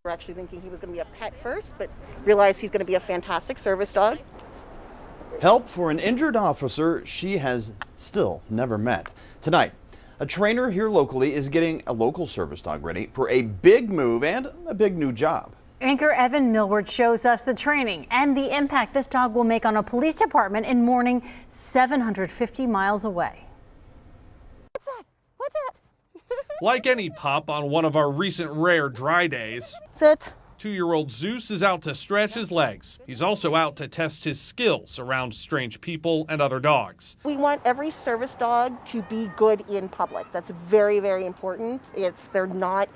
We're actually thinking he was going to be a pet first, but realized he's going to be a fantastic service dog. Help for an injured officer she has still never met. Tonight, a trainer here locally is getting a local service dog ready for a big move and a big new job. Anchor Evan Millward shows us the training and the impact this dog will make on a police department in Morning 750 miles away. What's that? What's that? Like any pup on one of our recent rare dry days, Sit. 2-year-old Zeus is out to stretch his legs. He's also out to test his skills around strange people and other dogs. We want every service dog to be good in public. That's very, very important. They're not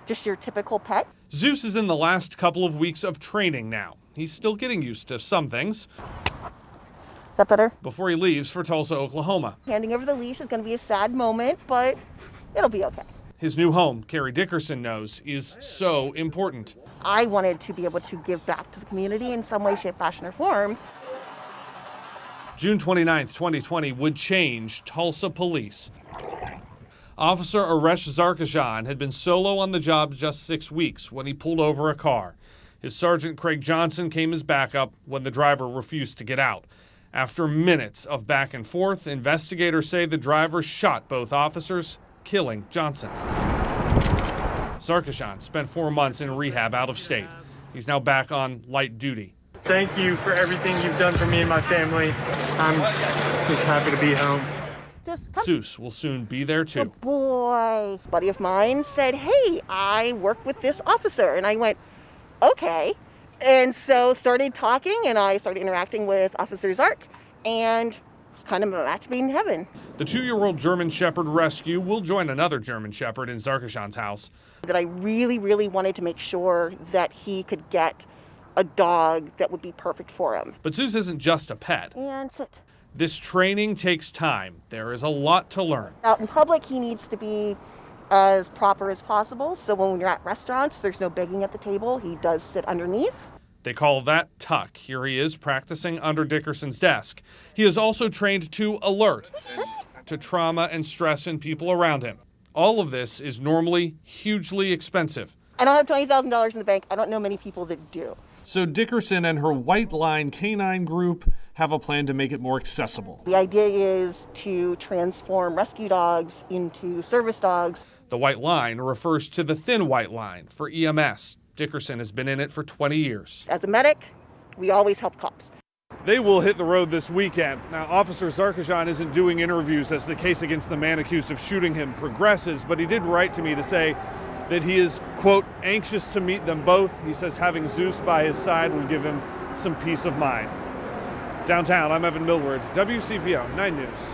just your typical pet. Zeus is in the last couple of weeks of training now. He's still getting used to some things Is that better? before he leaves for Tulsa, Oklahoma. Handing over the leash is going to be a sad moment, but it'll be okay. His new home, Carrie Dickerson knows, is so important. I wanted to be able to give back to the community in some way, shape, fashion, or form. June 29th, 2020 would change Tulsa police. Officer Aresh Zarkeshan had been solo on the job just 6 weeks when he pulled over a car. His Sergeant Craig Johnson came as backup when the driver refused to get out. After minutes of back and forth, investigators say the driver shot both officers, killing Johnson. Zarkeshan spent 4 months in rehab out of state. He's now back on light duty. Thank you for everything you've done for me and my family. I'm just happy to be home. Zeus will soon be there too. Good boy. A buddy of mine said, "Hey, I work with this officer." And I went, "Okay." And so started talking, and I started interacting with Officer Zark, and it's kind of a match made in heaven. The 2-year-old German Shepherd rescue will join another German Shepherd in Zarkeshan's house. That I really, really wanted to make sure that he could get a dog that would be perfect for him. But Zeus isn't just a pet. And sit. This training takes time. There is a lot to learn. Out in public, he needs to be as proper as possible. So when you're at restaurants, there's no begging at the table. He does sit underneath. They call that tuck. Here he is practicing under Dickerson's desk. He is also trained to alert to trauma and stress in people around him. All of this is normally hugely expensive. I don't have $20,000 in the bank. I don't know many people that do. So Dickerson and her White Line Canine Group have a plan to make it more accessible. The idea is to transform rescue dogs into service dogs. The White Line refers to the thin white line for EMS. Dickerson has been in it for 20 years. As a medic, we always help cops. They will hit the road this weekend. Now, Officer Zarkeshan isn't doing interviews as the case against the man accused of shooting him progresses, but he did write to me to say that he is, quote, anxious to meet them both. He says having Zeus by his side will give him some peace of mind. Downtown, I'm Evan Millward, WCPO 9 News.